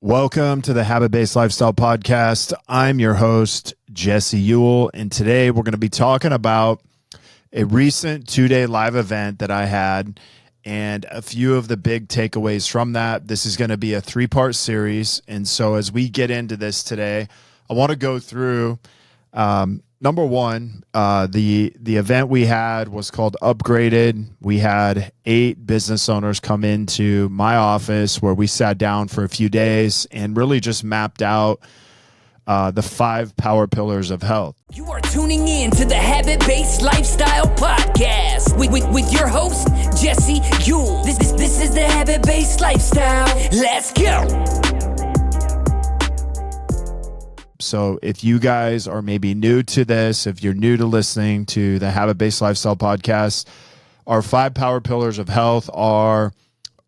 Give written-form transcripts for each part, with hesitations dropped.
Welcome to the Habit-Based Lifestyle Podcast. I'm your host, Jesse Ewell, and today we're going to be talking about a recent 2-day live event that I had and a few of the big takeaways from that. This is going to be a 3-part series, and so as we get into this today, I want to go through number one, the event we had was called Upgraded. We had 8 business owners come into my office where we sat down for a few days and really just mapped out the 5 power pillars of health. You are tuning in to the Habit-Based Lifestyle Podcast with your host, Jesse Ewell. This is the Habit-Based Lifestyle. Let's go. So if you guys are maybe new to this, if you're new to listening to the Habit-Based Lifestyle Podcast, our 5 power pillars of health are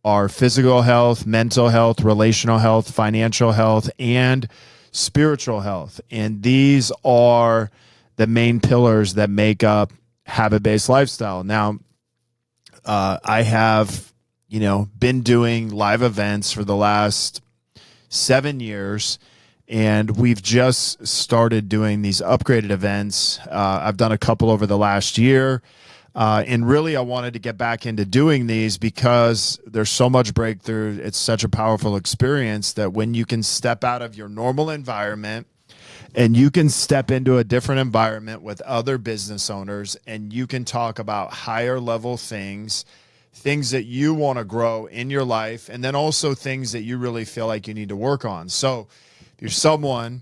our physical health, mental health, relational health, financial health, and spiritual health. And these are the main pillars that make up habit-based lifestyle. Now, I have, been doing live events for the last 7 years. And we've just started doing these upgraded events. I've done a couple over the last year. And really, I wanted to get back into doing these because there's so much breakthrough. It's such a powerful experience that when you can step out of your normal environment and you can step into a different environment with other business owners and you can talk about higher level things that you want to grow in your life, and then also things that you really feel like you need to work on. So you're someone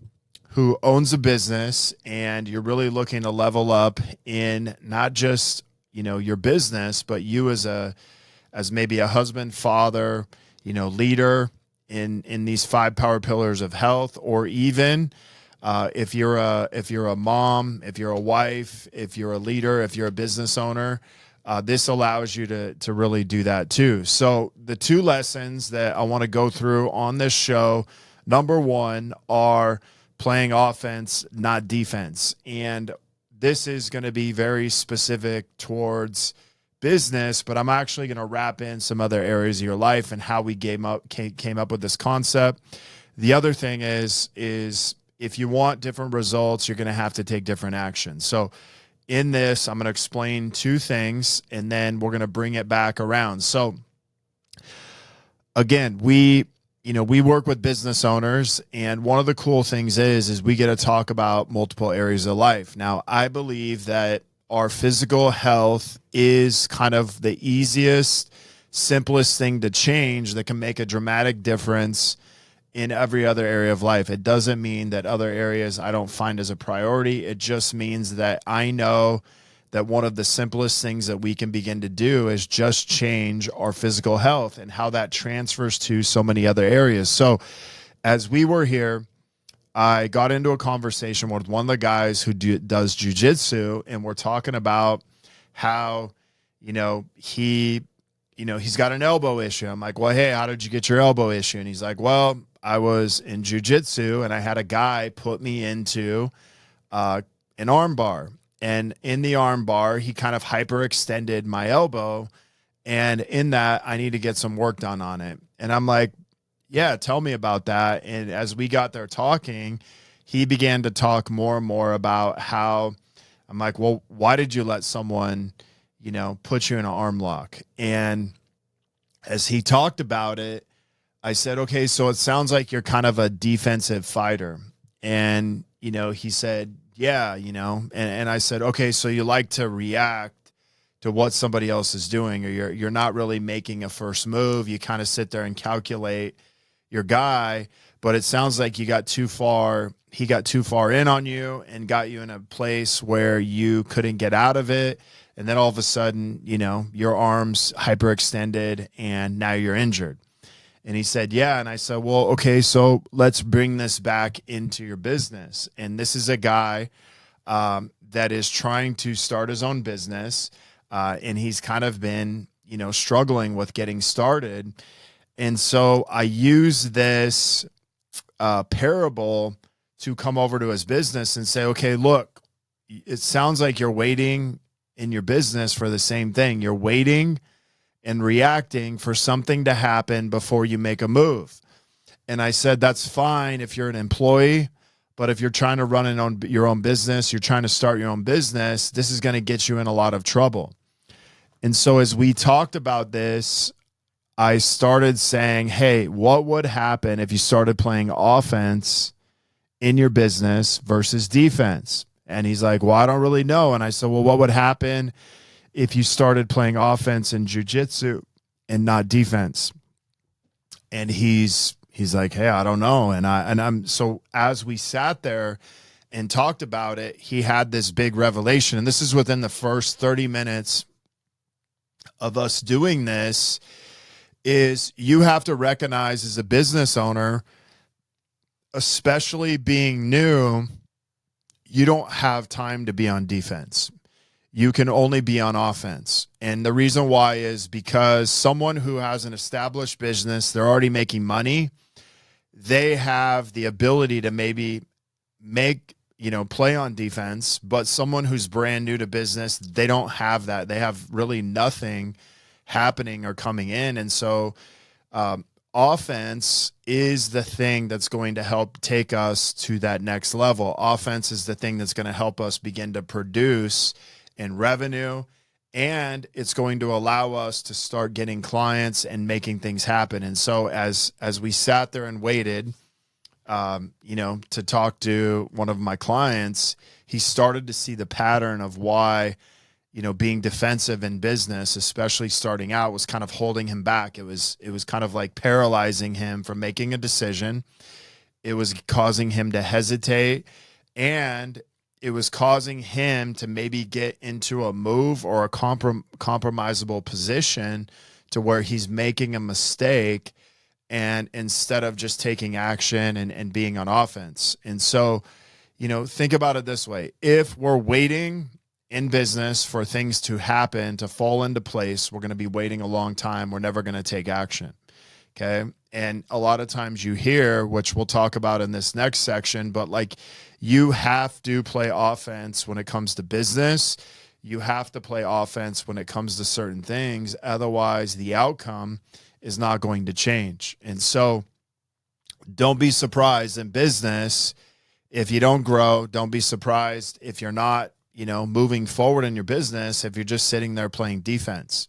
who owns a business and you're really looking to level up in not just, your business, but you as maybe a husband, father, leader in these 5 power pillars of health, or even if you're a mom, if you're a wife, if you're a leader, if you're a business owner, this allows you to really do that too. So the 2 lessons that I want to go through on this show, number 1, are playing offense, not defense. And this is going to be very specific towards business, but I'm actually going to wrap in some other areas of your life and how we came up with this concept. The other thing is if you want different results, you're going to have to take different actions. So in this, I'm going to explain 2 things, and then we're going to bring it back around. So again, we work with business owners, and one of the cool things is we get to talk about multiple areas of life. Now, I believe that our physical health is kind of the easiest, simplest thing to change that can make a dramatic difference in every other area of life. It doesn't mean that other areas I don't find as a priority. It just means that I know that one of the simplest things that we can begin to do is just change our physical health and how that transfers to so many other areas. So as we were here, I got into a conversation with one of the guys who does jiu-jitsu, and we're talking about how, he's got an elbow issue. I'm like, well, hey, how did you get your elbow issue? And he's like, well, I was in jiu-jitsu and I had a guy put me into an arm bar. And in the arm bar, he kind of hyperextended my elbow. And in that, I need to get some work done on it. And I'm like, yeah, tell me about that. And as we got there talking, he began to talk more and more about how I'm like, well, why did you let someone, put you in an arm lock? And as he talked about it, I said, okay, so it sounds like you're kind of a defensive fighter. And, he said, yeah, and I said, okay, so you like to react to what somebody else is doing, or you're not really making a first move. You kind of sit there and calculate your guy, but it sounds like you got too far. He got too far in on you and got you in a place where you couldn't get out of it. And then all of a sudden, your arm's hyperextended and now you're injured. And he said, yeah. And I said, well, okay, so let's bring this back into your business. And this is a guy that is trying to start his own business. And he's kind of been, struggling with getting started. And so I use this parable to come over to his business and say, okay, look, it sounds like you're waiting in your business for the same thing. You're waiting and reacting for something to happen before you make a move. And I said, that's fine if you're an employee, but if you're trying to run your own business, you're trying to start your own business, this is going to get you in a lot of trouble. And so as we talked about this, I started saying, hey, what would happen if you started playing offense in your business versus defense? And he's like, well, I don't really know. And I said, well, what would happen if you started playing offense in jiu-jitsu and not defense? And he's like, hey, I don't know. And I'm so as we sat there and talked about it, he had this big revelation. And this is within the first 30 minutes of us doing this, is you have to recognize as a business owner, especially being new, you don't have time to be on defense. You can only be on offense. And the reason why is because someone who has an established business, they're already making money, they have the ability to maybe play on defense, but someone who's brand new to business, they don't have that. They have really nothing happening or coming in. And so offense is the thing that's going to help take us to that next level. Offense is the thing that's going to help us begin to produce in revenue, and it's going to allow us to start getting clients and making things happen. And so as we sat there and waited, to talk to one of my clients, he started to see the pattern of why, being defensive in business, especially starting out, was kind of holding him back. It was kind of like paralyzing him from making a decision. It was causing him to hesitate, and it was causing him to maybe get into a move or a compromisable position to where he's making a mistake, and instead of just taking action and being on offense. And so, think about it this way. If we're waiting in business for things to happen, to fall into place, we're going to be waiting a long time. We're never going to take action. Okay. And a lot of times you hear, which we'll talk about in this next section, but like, you have to play offense when it comes to business. You have to play offense when it comes to certain things. Otherwise, the outcome is not going to change. And so don't be surprised in business if you don't grow. Don't be surprised if you're not, moving forward in your business, if you're just sitting there playing defense.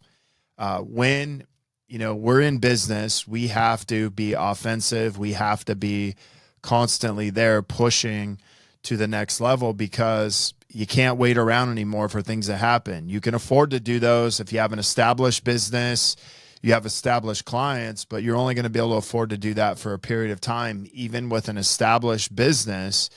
When we're in business, we have to be offensive. We have to be constantly there pushing to the next level, because you can't wait around anymore for things to happen. You can afford to do those if you have an established business, you have established clients, but you're only going to be able to afford to do that for a period of time. Even with an established business,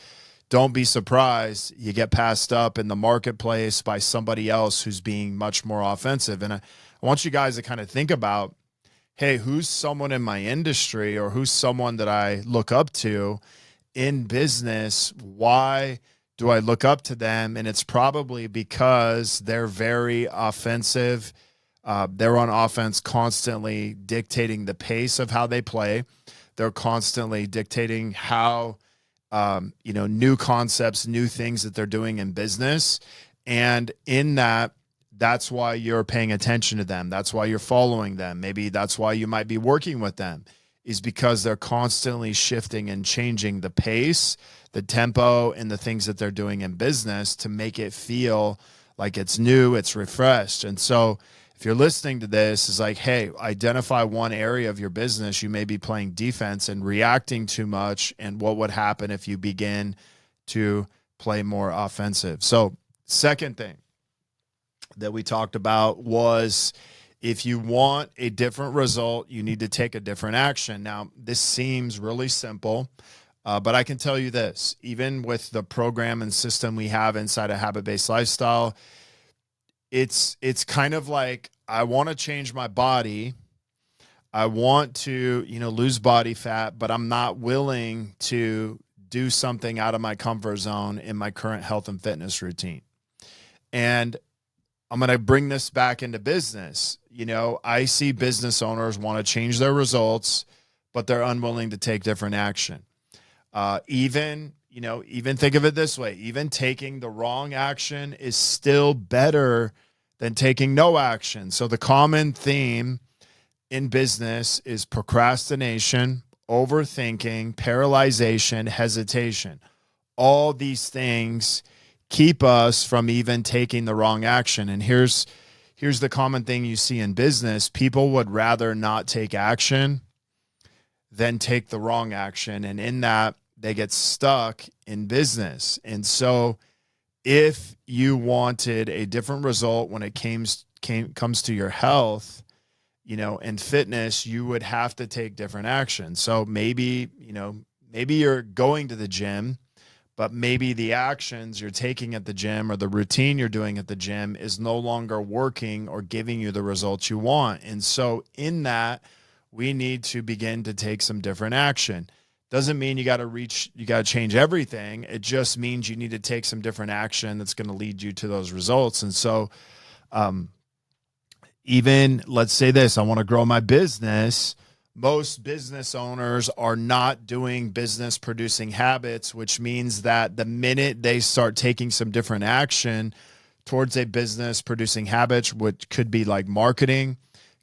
don't be surprised you get passed up in the marketplace by somebody else who's being much more offensive. And I want you guys to kind of think about, hey, who's someone in my industry, or who's someone that I look up to in business? Why do I look up to them? And it's probably because they're very offensive. They're on offense, constantly dictating the pace of how they play. They're constantly dictating how, new concepts, new things that they're doing in business. And in that's why you're paying attention to them. That's why you're following them. Maybe that's why you might be working with them, is because they're constantly shifting and changing the pace, the tempo, and the things that they're doing in business to make it feel like it's new, it's refreshed. And so if you're listening to this, it's like, hey, identify one area of your business you may be playing defense and reacting too much, and what would happen if you begin to play more offensive. So second thing that we talked about was, if you want a different result, you need to take a different action. Now, this seems really simple, but I can tell you this, even with the program and system we have inside a habit-based lifestyle, it's kind of like, I want to change my body. I want to, lose body fat, but I'm not willing to do something out of my comfort zone in my current health and fitness routine. And I'm going to bring this back into business. I see business owners want to change their results, but they're unwilling to take different action. Even think of it this way, even taking the wrong action is still better than taking no action. So the common theme in business is procrastination overthinking, paralyzation, hesitation. All these things keep us from even taking the wrong action. And here's the common thing you see in business. People would rather not take action than take the wrong action. And in that, they get stuck in business. And so if you wanted a different result when it comes to your health, and fitness, you would have to take different action. So maybe you're going to the gym, but maybe the actions you're taking at the gym or the routine you're doing at the gym is no longer working or giving you the results you want. And so in that, we need to begin to take some different action. Doesn't mean you got to change everything. It just means you need to take some different action that's going to lead you to those results. And so, even let's say this, I want to grow my business. Most business owners are not doing business producing habits, which means that the minute they start taking some different action towards a business producing habit, which could be like marketing,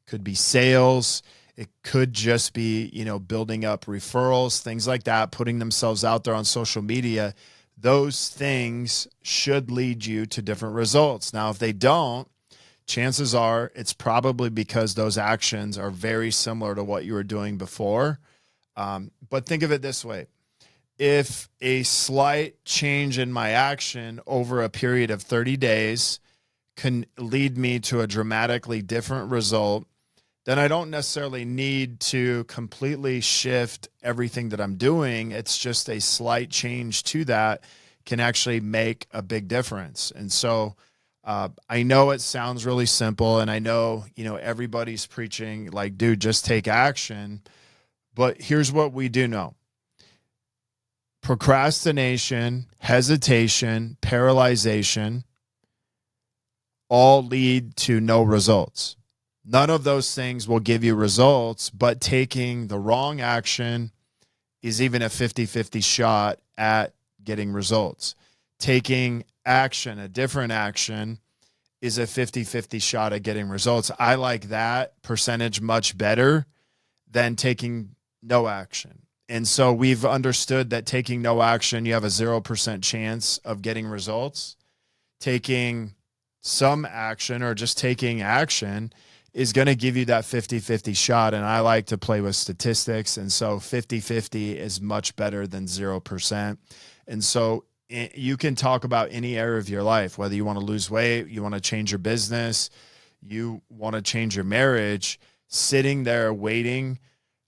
could be sales, it could just be, building up referrals, things like that, putting themselves out there on social media. Those things should lead you to different results. Now, if they don't, chances are it's probably because those actions are very similar to what you were doing before. But think of it this way. If a slight change in my action over a period of 30 days can lead me to a dramatically different result, then I don't necessarily need to completely shift everything that I'm doing. It's just a slight change to that can actually make a big difference. And so I know it sounds really simple, and I know, everybody's preaching like, dude, just take action. But here's what we do know. Procrastination, hesitation, paralyzation all lead to no results. None of those things will give you results, but taking the wrong action is even a 50-50 shot at getting results. Taking action, a different action, is a 50-50 shot at getting results. I like that percentage much better than taking no action. And so we've understood that taking no action, you have a 0% chance of getting results. Taking some action or just taking action is going to give you that 50-50 shot. And I like to play with statistics. And so 50-50 is much better than 0%. And so you can talk about any area of your life, whether you want to lose weight, you want to change your business, you want to change your marriage. Sitting there waiting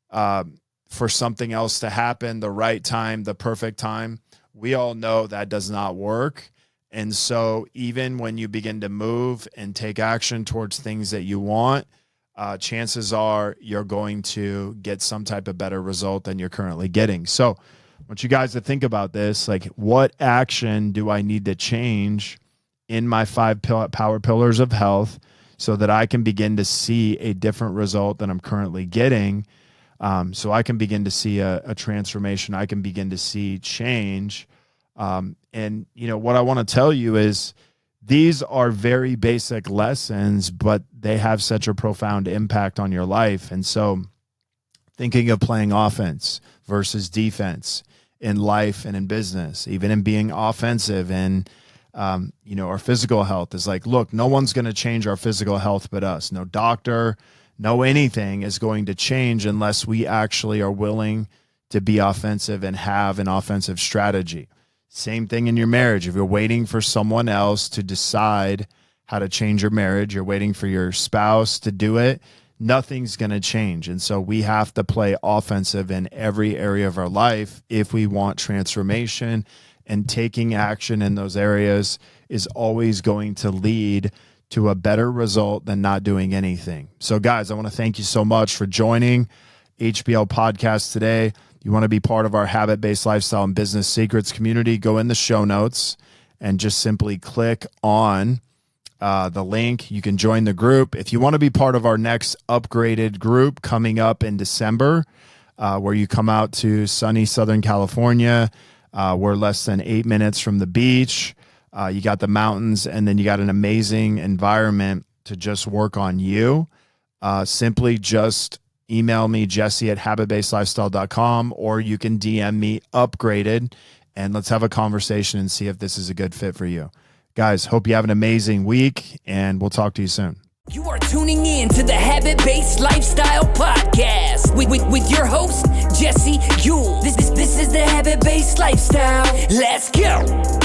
for something else to happen, the right time, the perfect time, we all know that does not work. And so even when you begin to move and take action towards things that you want, chances are you're going to get some type of better result than you're currently getting. So I want you guys to think about this. Like, what action do I need to change in my 5 power pillars of health so that I can begin to see a different result than I'm currently getting? So I can begin to see a transformation. I can begin to see change. And what I want to tell you is these are very basic lessons, but they have such a profound impact on your life. And so thinking of playing offense versus defense in life and in business, even in being offensive and, our physical health is like, look, no one's going to change our physical health but us. No doctor, no anything is going to change unless we actually are willing to be offensive and have an offensive strategy. Same thing in your marriage. If you're waiting for someone else to decide how to change your marriage, you're waiting for your spouse to do it, nothing's going to change. And so we have to play offensive in every area of our life if we want transformation, and taking action in those areas is always going to lead to a better result than not doing anything. So guys, I want to thank you so much for joining HBL Podcast today. You want to be part of our habit-based lifestyle and business secrets community, go in the show notes and just simply click on the link. You can join the group. If you want to be part of our next upgraded group coming up in December, where you come out to sunny Southern California, we're less than 8 minutes from the beach. You got the mountains, and then you got an amazing environment to just work on you. Simply just, email me, jesse@habitbasedlifestyle.com, or you can DM me Upgraded, and let's have a conversation and see if this is a good fit for you. Guys, hope you have an amazing week, and we'll talk to you soon. You are tuning in to the Habit-Based Lifestyle Podcast with your host, Jesse Ewell. This is the Habit-Based Lifestyle. Let's go.